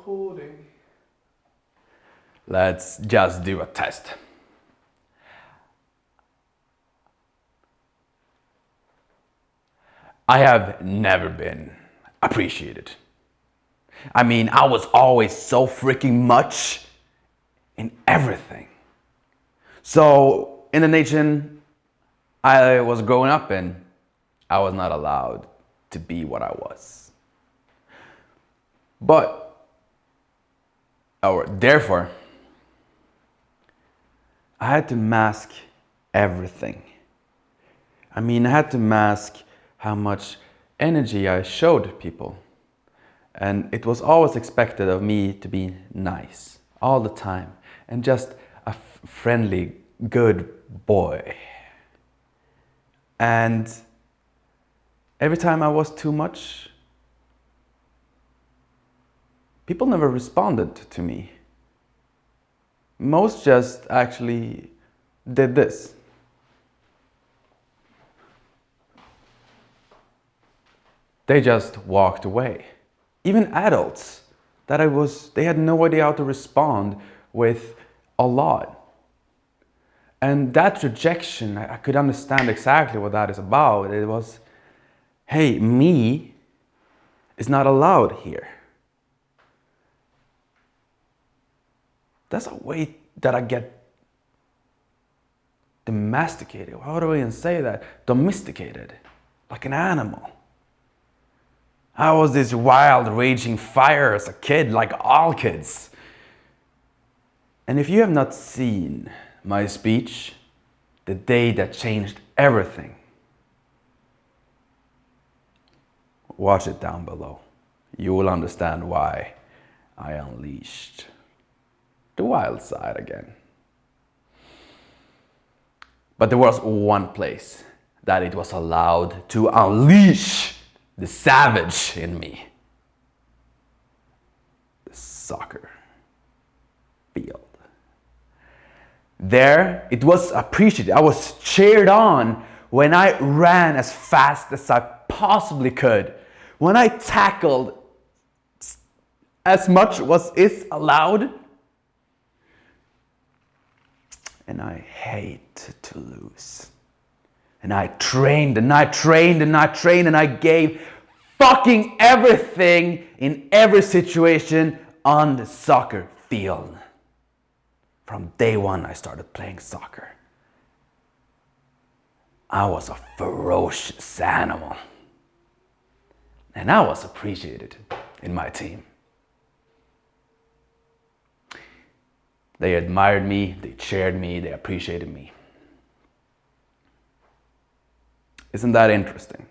recording. Let's just do a test. I have never been appreciated. I mean, I was always so freaking much in everything. So, in the nation I was growing up in, I was not allowed to be what I was. Therefore, I had to mask everything. I mean, I had to mask how much energy I showed people. And it was always expected of me to be nice all the time and just a friendly, good boy. And every time I was too much, people never responded to me. Most just actually did this. They just walked away. Even adults they had no idea how to respond with a lot. And that rejection, I could understand exactly what that is about. It was, hey, me is not allowed here. That's a way that I get domesticated. How do I even say that? Domesticated, like an animal. I was this wild, raging fire as a kid, like all kids. And if you have not seen my speech, The Day That Changed Everything, watch it down below. You will understand why I unleashed the wild side again. But there was one place that it was allowed to unleash the savage in me. The soccer field. There, it was appreciated. I was cheered on when I ran as fast as I possibly could. When I tackled as much as is allowed. And I hate to lose. And I trained and I trained and I trained and I gave fucking everything in every situation on the soccer field. From day one I started playing soccer. I was a ferocious animal. And I was appreciated in my team. They admired me, they cheered me, they appreciated me. Isn't that interesting?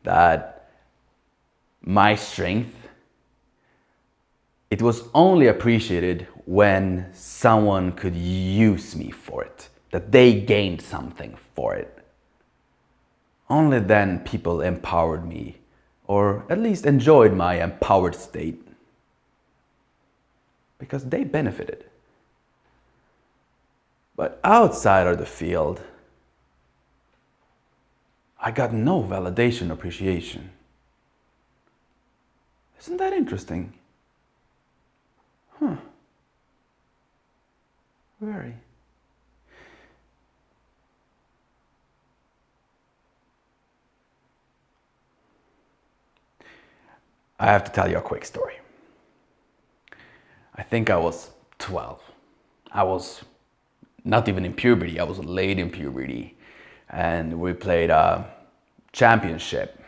That my strength, it was only appreciated when someone could use me for it, that they gained something for it. Only then people empowered me, or at least enjoyed my empowered state, because they benefited. But outside of the field, I got no validation or appreciation. Isn't that interesting? Very. I have to tell you a quick story. I think I was 12. I was not even in puberty, I was late in puberty. And we played a championship.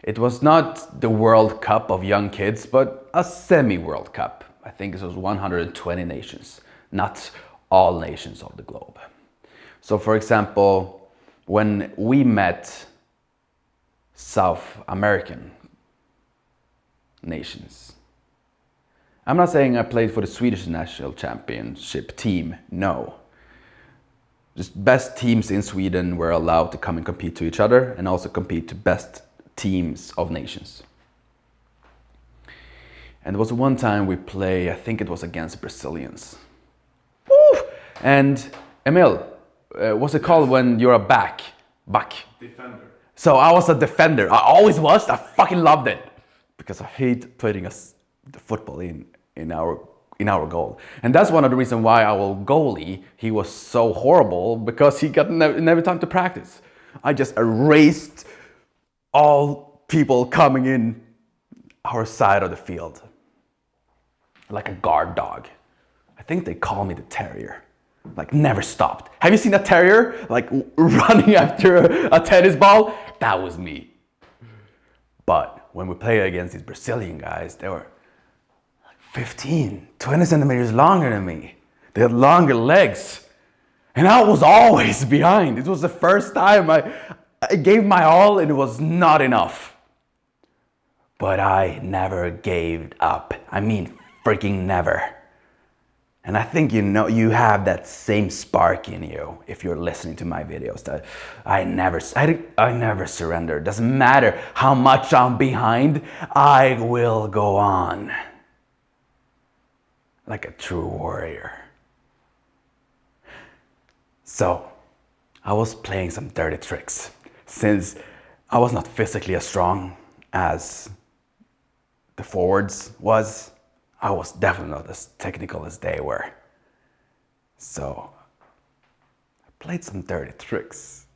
It was not the World Cup of young kids, but a semi-World Cup. I think it was 120 nations, not all nations of the globe. So for example, when we met South American nations, I'm not saying I played for the Swedish national championship team, no. Just best teams in Sweden were allowed to come and compete to each other and also compete to best teams of nations. And there was one time we play, I think it was against Brazilians. Woo! And Emil, what's it called when you're a back? Defender. So I was a defender. I always was. I fucking loved it. Because I hate putting a the football in our goal. And that's one of the reasons why our goalie, he was so horrible, because he got never time to practice. I just erased all people coming in our side of the field like a guard dog. I think they call me the terrier. Like, never stopped. Have you seen a terrier like running after a tennis ball? That was me. But when we played against these Brazilian guys, they were 15, 20 centimeters longer than me. They had longer legs. And I was always behind. It was the first time I gave my all, and it was not enough. But I never gave up. I mean, freaking never. And I think you have that same spark in you if you're listening to my videos. That I never surrender. Doesn't matter how much I'm behind, I will go on. Like a true warrior. So, I was playing some dirty tricks. Since I was not physically as strong as the forwards was, I was definitely not as technical as they were. So, I played some dirty tricks.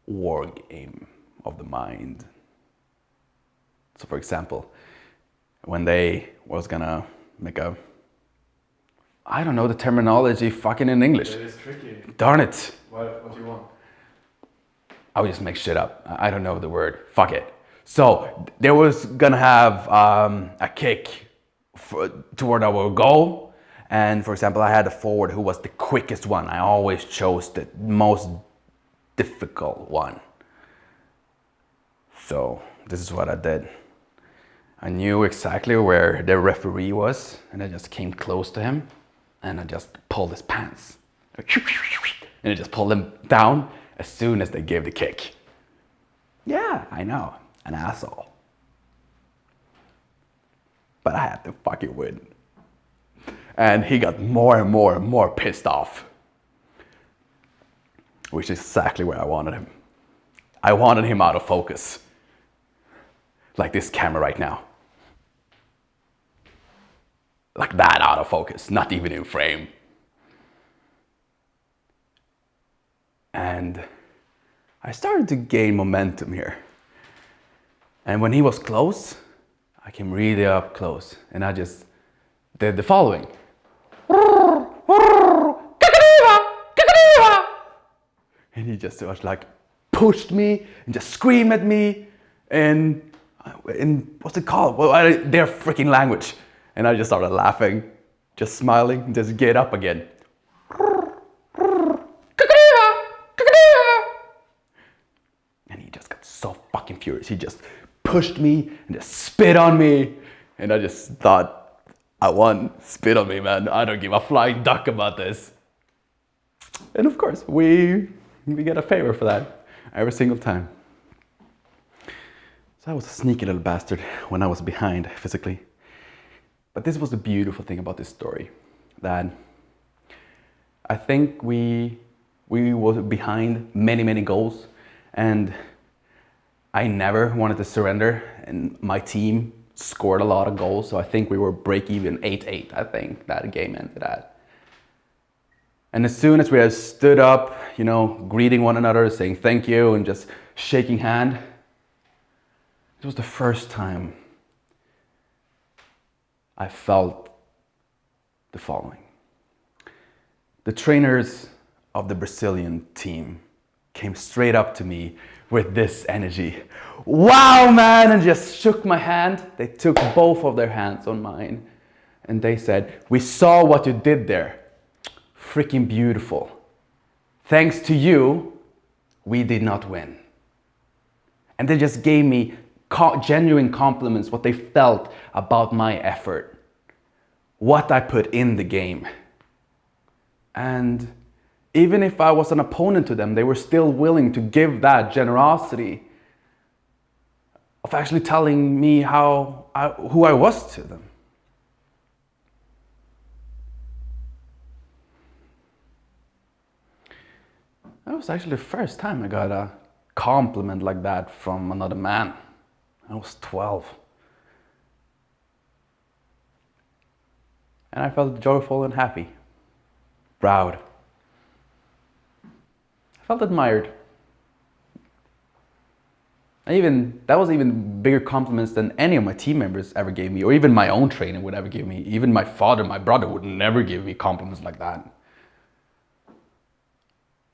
War game of the mind. So, for example, when they was gonna make I don't know the terminology fucking in English. It is tricky. Darn it. What do you want? I would just make shit up. I don't know the word. Fuck it. So they was gonna have a kick toward our goal. And for example, I had a forward who was the quickest one. I always chose the most difficult one. So this is what I did. I knew exactly where the referee was, and I just came close to him, and I just pulled his pants. And I just pulled him down as soon as they gave the kick. Yeah, I know, an asshole. But I had to fucking win. And he got more and more and more pissed off. Which is exactly where I wanted him. I wanted him out of focus. Like this camera right now. Like that, out of focus, not even in frame. And I started to gain momentum here. And when he was close, I came really up close, and I just did the following. And he just was like pushed me and just screamed at me in what's it called? Well, their freaking language. And I just started laughing, just smiling, and just get up again. And he just got so fucking furious. He just pushed me and just spit on me. And I just thought, I won. Spit on me, man. I don't give a flying duck about this. And of course, we get a favor for that every single time. So I was a sneaky little bastard when I was behind physically. But this was the beautiful thing about this story, that I think we were behind many goals, and I never wanted to surrender, and my team scored a lot of goals, so I think we were break even 8-8, I think that game ended at. And as soon as we had stood up, greeting one another, saying thank you, and just shaking hand, it was the first time I felt the following. The trainers of the Brazilian team came straight up to me with this energy. Wow, man, and just shook my hand. They took both of their hands on mine, and they said, we saw what you did there. Freaking beautiful. Thanks to you, we did not win. And they just gave me genuine compliments, what they felt about my effort, what I put in the game. And even if I was an opponent to them, they were still willing to give that generosity of actually telling me who I was to them. That was actually the first time I got a compliment like that from another man. I was 12. And I felt joyful and happy, proud. I felt admired. That was even bigger compliments than any of my team members ever gave me, or even my own trainer would ever give me. Even my father, my brother would never give me compliments like that.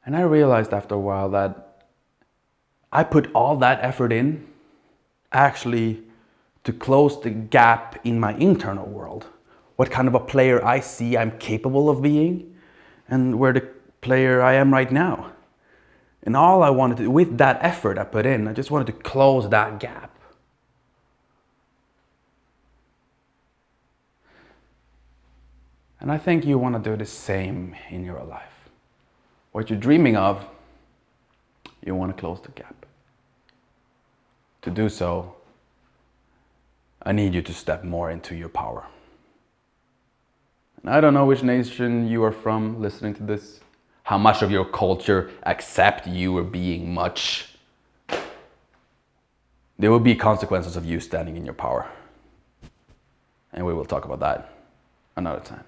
And I realized after a while that I put all that effort in actually to close the gap in my internal world. What kind of a player I see I'm capable of being, and where the player I am right now. And all I wanted to do, with that effort I put in, I just wanted to close that gap. And I think you want to do the same in your life. What you're dreaming of, you want to close the gap. To do so, I need you to step more into your power. And I don't know which nation you are from listening to this, how much of your culture accept you are being much. There will be consequences of you standing in your power. And we will talk about that another time.